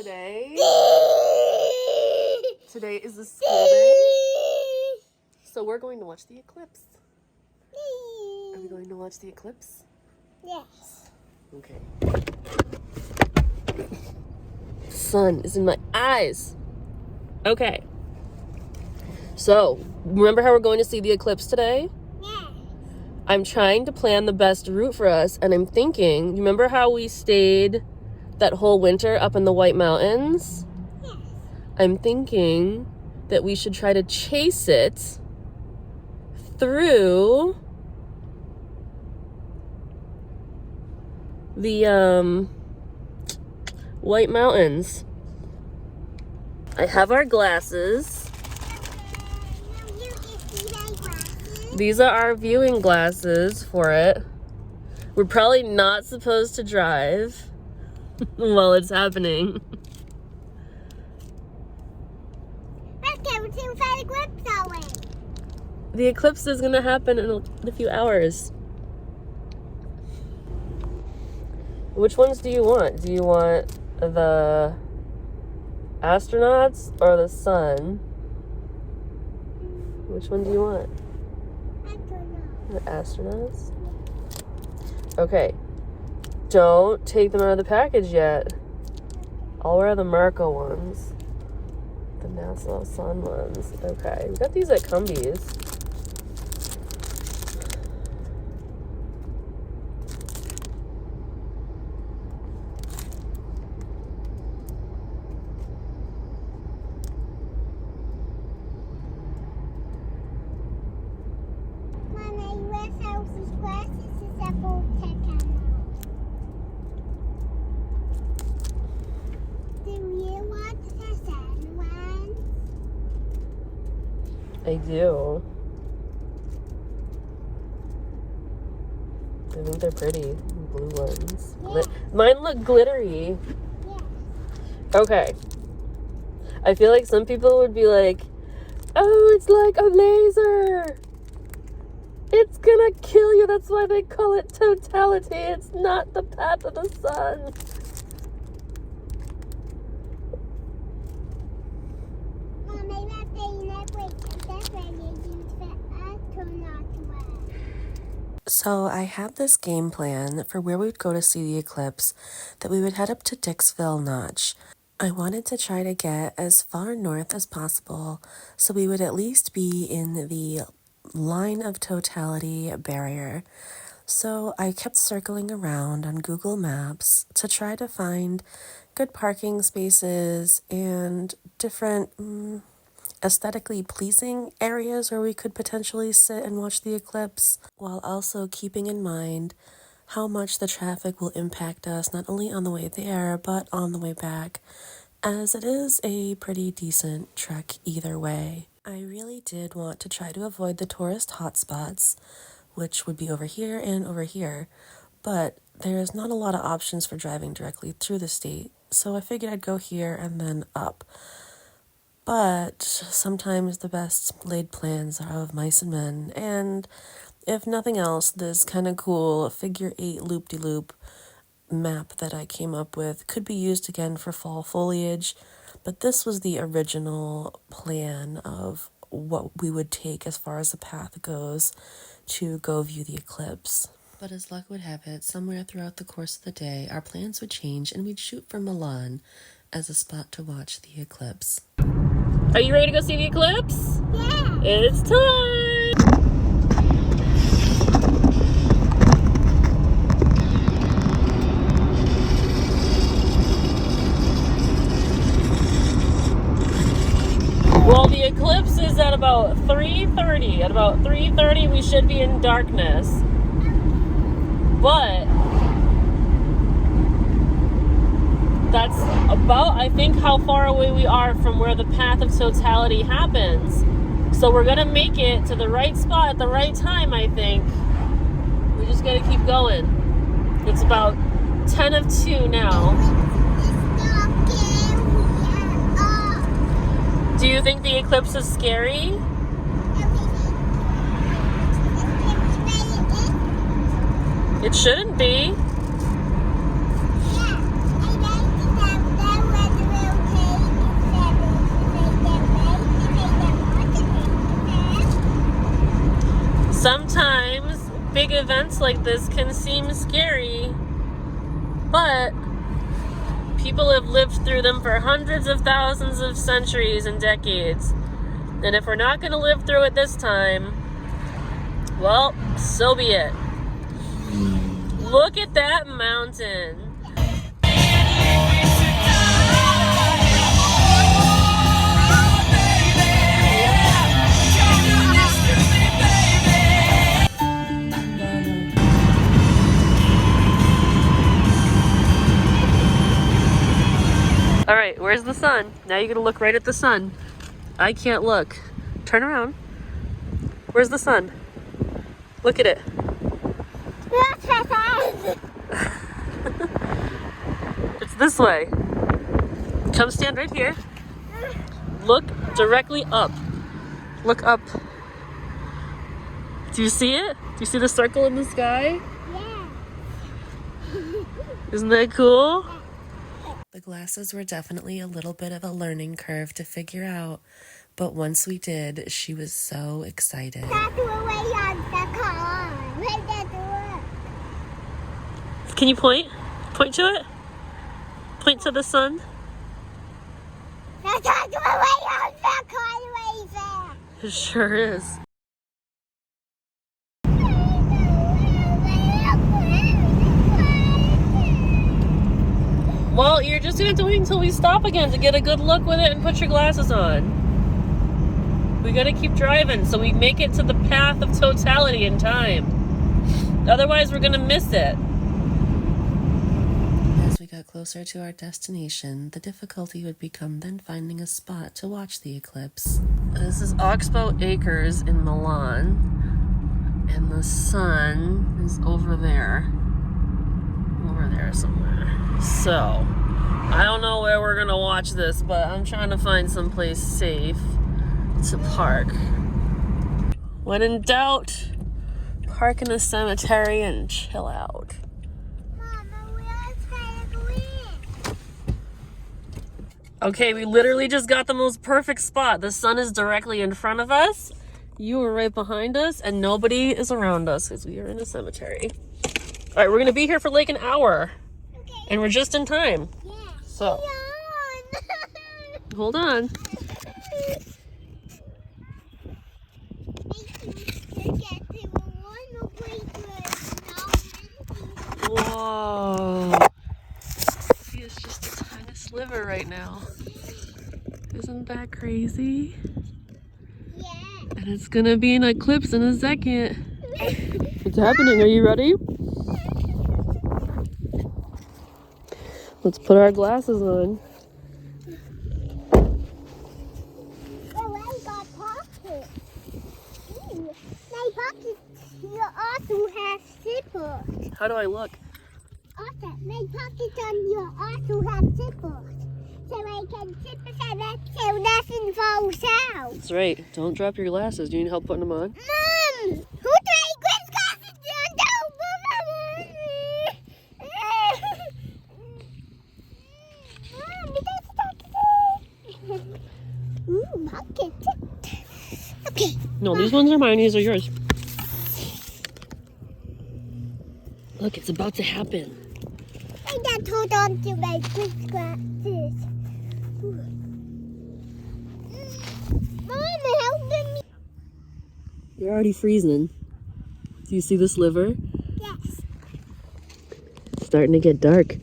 today is a school day, so we're going to watch the eclipse. Are we going to watch the eclipse? Yes. Okay. Sun is in my eyes. Okay. So, remember how we're going to see the eclipse today? Yeah. I'm trying to plan the best route for us, and I'm thinking, you remember how we stayed that whole winter up in the White Mountains? Yes. I'm thinking that we should try to chase it through the White Mountains. I have our glasses. These are our viewing glasses for it. We're probably not supposed to drive while it's happening. The eclipse is going to happen in a few hours. Which ones do you want? Do you want the astronauts or the sun? Which one do you want? I don't know. The astronauts? Okay. Don't take them out of the package yet. I'll wear the Marco ones. The NASA sun ones. Okay. We got these at Cumbies. I do. I think they're pretty. Blue ones. Yeah. Mine look glittery. Yeah. Okay. I feel like some people would be like, oh, it's like a laser. It's gonna kill you. That's why they call it totality. It's not the path of the sun. So I have this game plan for where we would go to see the eclipse, that we would head up to Dixville Notch. I wanted to try to get as far north as possible so we would at least be in the line of totality barrier. So I kept circling around on Google Maps to try to find good parking spaces and different aesthetically pleasing areas where we could potentially sit and watch the eclipse, while also keeping in mind how much the traffic will impact us, not only on the way there, but on the way back, as it is a pretty decent trek either way. I really did want to try to avoid the tourist hotspots, which would be over here and over here, but there's not a lot of options for driving directly through the state, so I figured I'd go here and then up. But sometimes the best laid plans are of mice and men, and if nothing else, this kind of cool figure 8 loop-de-loop map that I came up with could be used again for fall foliage, but this was the original plan of what we would take as far as the path goes to go view the eclipse. But as luck would have it, somewhere throughout the course of the day, our plans would change and we'd shoot for Milan as a spot to watch the eclipse. Are you ready to go see the eclipse? Yeah. It's time! Well, the eclipse is at about 3:30. At about 3:30, we should be in darkness. But that's about, I think, how far away we are from where the path of totality happens. So we're gonna make it to the right spot at the right time, I think. We just gotta keep going. It's about 10 of 2 now. Do you think the eclipse is scary? It shouldn't be. Yeah, I like that weather like this can seem scary, but people have lived through them for hundreds of thousands of centuries and decades. And if we're not going to live through it this time, well, so be it. Look at that mountain. All right, where's the sun? Now you're gonna look right at the sun. I can't look. Turn around. Where's the sun? Look at it. It's this way. Come stand right here. Look directly up. Look up. Do you see it? Do you see the circle in the sky? Yeah. Isn't that cool? The glasses were definitely a little bit of a learning curve to figure out, but once we did, she was so excited. Can you point? Point to it? Point to the sun? It sure is. Well, you're just gonna have to wait until we stop again to get a good look with it and put your glasses on. We gotta keep driving so we make it to the path of totality in time. Otherwise, we're gonna miss it. As we got closer to our destination, the difficulty would become then finding a spot to watch the eclipse. This is Oxbow Acres in Milan, and the sun is over there somewhere. So, I don't know where we're gonna watch this, but I'm trying to find someplace safe to park. When in doubt, park in a cemetery and chill out. Mama, we are trying to go in. Okay, we literally just got the most perfect spot. The sun is directly in front of us. You are right behind us, and nobody is around us because we are in a cemetery. All right, we're gonna be here for like an hour. Okay. And we're just in time. Yeah. So, hold on. Whoa. He is just a tiny sliver right now. Isn't that crazy? Yeah. And it's gonna be an eclipse in a second. What's happening? Are you ready? Let's put our glasses on. Oh, I got pockets. My pockets here also have zippers. How do I look? Also, my pockets on here also have zippers. So I can zip it so nothing falls out. That's right. Don't drop your glasses. Do you need help putting them on? Mom! Who tried Gwen's glasses on? Ooh, pocket. Okay. No, these ones are mine. These are yours. Look, it's about to happen. I got hold on to my Gwen's glasses. Mom, help me. You're already freezing. Do you see the sliver? Yes. It's starting to get dark.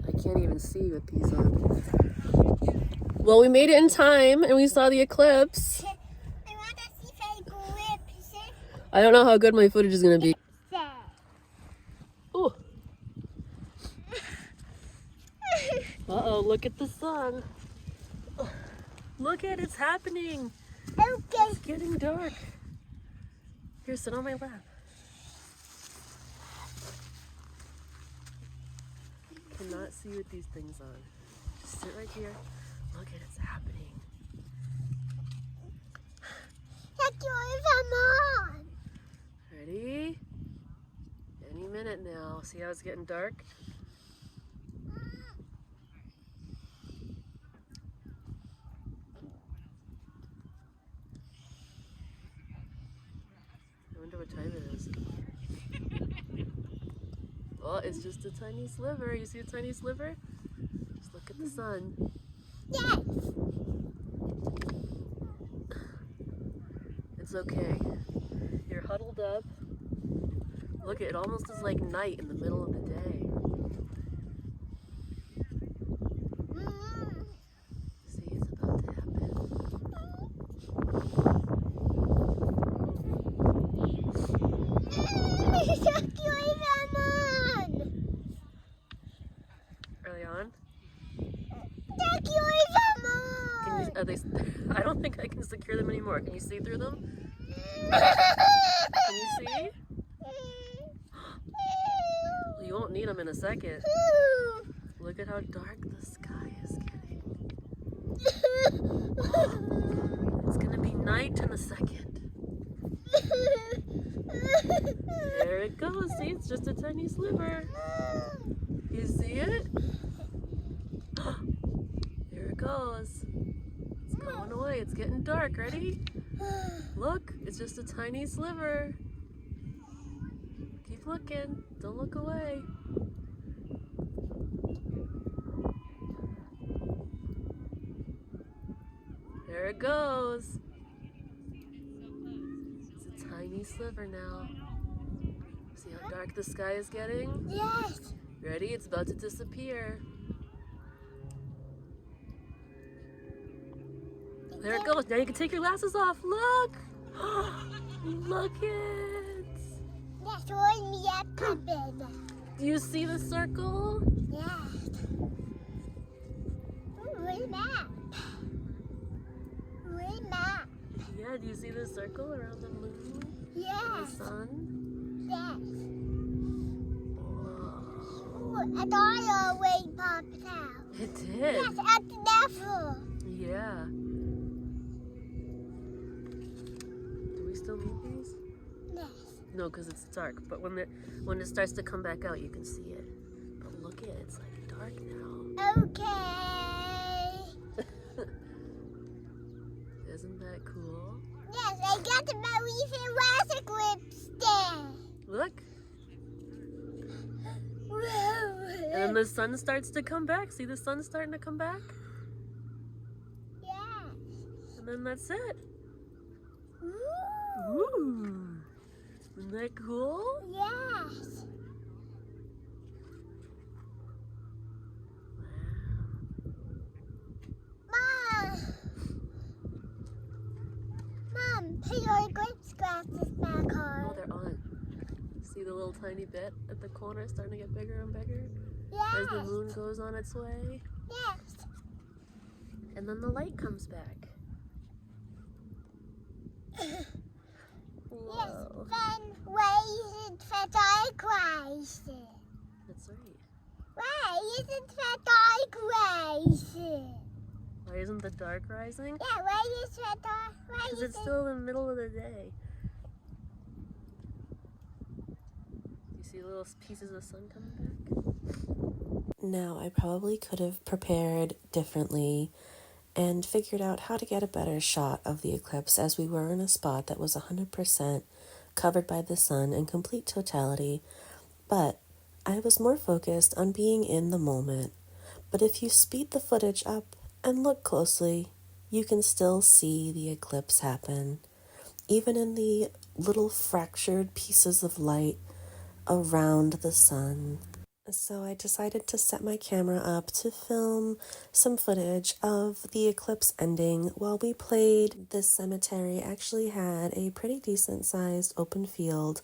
I can't even see with these on. Well, we made it in time and we saw the eclipse. I want to see if I go eclipse. I don't know how good my footage is going to be. Oh. Uh-oh, look at the sun. Look at it's happening. Okay. It's getting dark. Here, sit on my lap. Cannot see with these things on. Just sit right here. Look at it's happening. Heck, I'm on. Ready? Any minute now. See how it's getting dark? time it is. Oh, it's just a tiny sliver. You see a tiny sliver? Just look at the sun. Yes. It's okay. You're huddled up. Look, it almost is like night in the middle of the day. See, it's about to happen. Are they on? Can you, are they, I don't think I can secure them anymore. Can you see through them? Can you see? Well, you won't need them in a second. Look at how dark the sky is getting. It's gonna be night in a second. There it goes. See, it's just a tiny sliver. You see it? There it goes. It's going away. It's getting dark. Ready? Look, it's just a tiny sliver. Keep looking. Don't look away. There it goes. It's a tiny sliver now. See how dark the sky is getting? Yes. Ready? It's about to disappear. There it goes. Now you can take your glasses off. Look! Look it! That's showing me a puppet. Do you see the circle? Yes. Ooh, map. Map. Yeah, do you see the circle around the moon? The Yes. sun? Yes. Whoa. Ooh, a dollar way popped out. It did. Yes, at the level. Yeah. Do we still need these? Yes. No, because it's dark. But when it starts to come back out, you can see it. But look at it. It's like dark now. Okay. Isn't that cool? Yes, I got the Marie's and last eclipse there. Look. Whoa. And then the sun starts to come back. See the sun starting to come back? Yes. And then that's it. Ooh. Ooh. Isn't that cool? Yes. Mom, put your eclipse glasses back Oh, on. they're on. See the little tiny bit at the corner starting to get bigger and bigger as the Yes. moon goes on its way? Yes. And then the light comes back. Yes. Whoa. Then why isn't the dark rising? That's right. Why isn't the dark rising? Why isn't the dark rising? Yeah, why is the dark Because rising? it's still in the middle of the day. You see little pieces of sun coming back? Now, I probably could have prepared differently and figured out how to get a better shot of the eclipse, as we were in a spot that was 100% covered by the sun in complete totality, but I was more focused on being in the moment. But if you speed the footage up and look closely, you can still see the eclipse happen, even in the little fractured pieces of light around the sun. So I decided to set my camera up to film some footage of the eclipse ending while we played. This cemetery actually had a pretty decent sized open field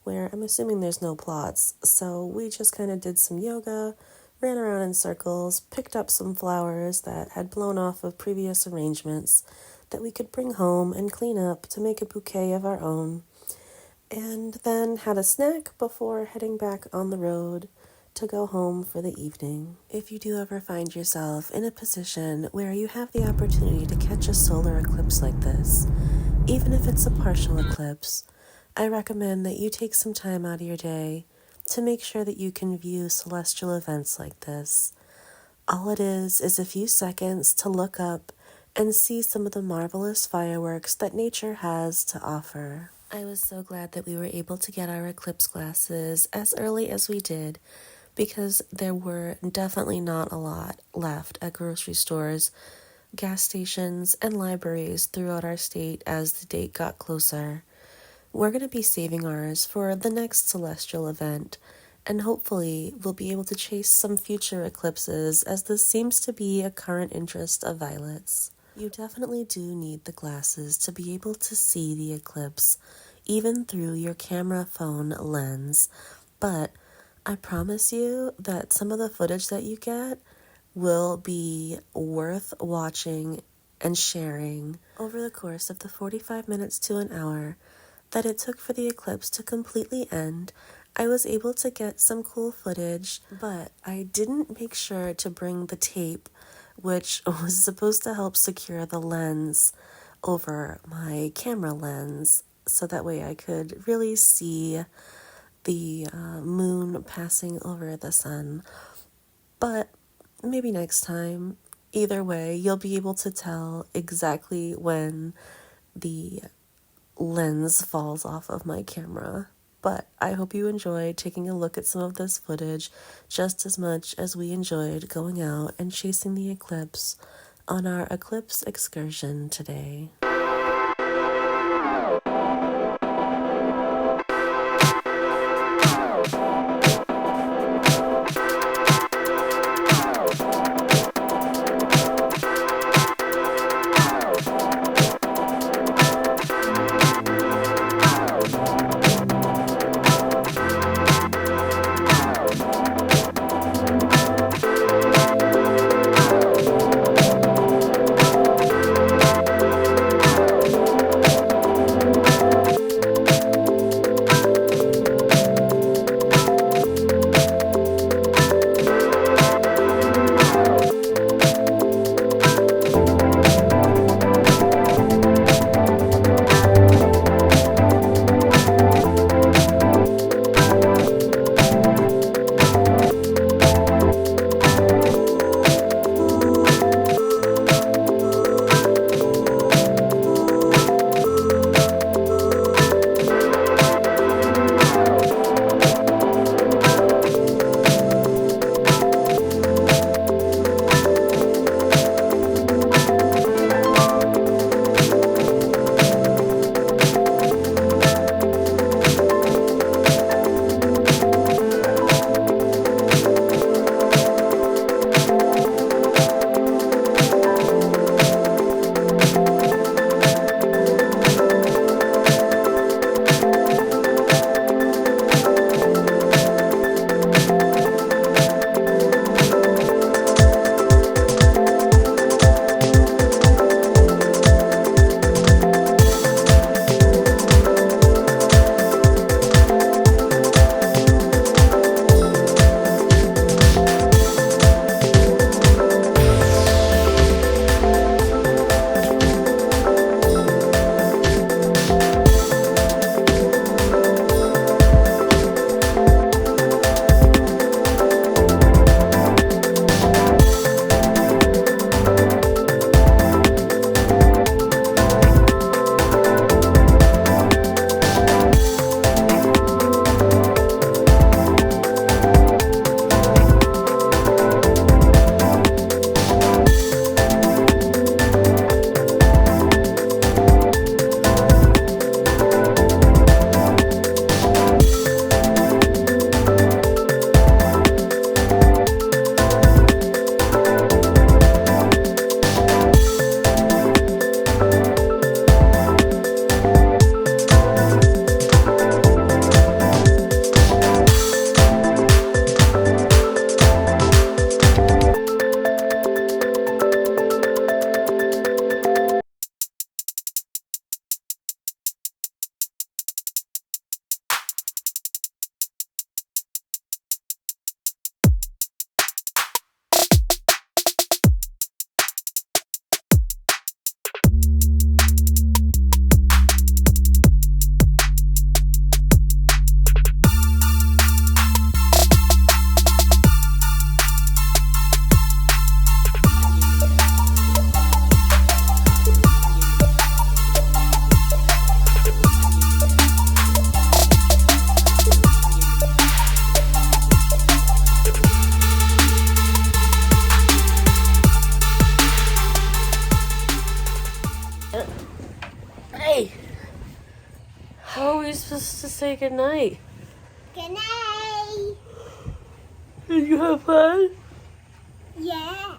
where I'm assuming there's no plots. So we just kind of did some yoga, ran around in circles, picked up some flowers that had blown off of previous arrangements that we could bring home and clean up to make a bouquet of our own, and then had a snack before heading back on the road to go home for the evening. If you do ever find yourself in a position where you have the opportunity to catch a solar eclipse like this, even if it's a partial eclipse, I recommend that you take some time out of your day to make sure that you can view celestial events like this. All it is a few seconds to look up and see some of the marvelous fireworks that nature has to offer. I was so glad that we were able to get our eclipse glasses as early as we did because there were definitely not a lot left at grocery stores, gas stations, and libraries throughout our state as the date got closer. We're going to be saving ours for the next celestial event, and hopefully we'll be able to chase some future eclipses as this seems to be a current interest of Violet's. You definitely do need the glasses to be able to see the eclipse, even through your camera phone lens, but I promise you that some of the footage that you get will be worth watching and sharing over the course of the 45 minutes to an hour that it took for the eclipse to completely end. I was able to get some cool footage, but I didn't make sure to bring the tape, which was supposed to help secure the lens over my camera lens, so that way I could really see the moon passing over the sun. But maybe next time. Either way, you'll be able to tell exactly when the lens falls off of my camera. But I hope you enjoyed taking a look at some of this footage just as much as we enjoyed going out and chasing the eclipse on our eclipse excursion today. How are we supposed to say goodnight? Good night. Did you have fun? Yeah.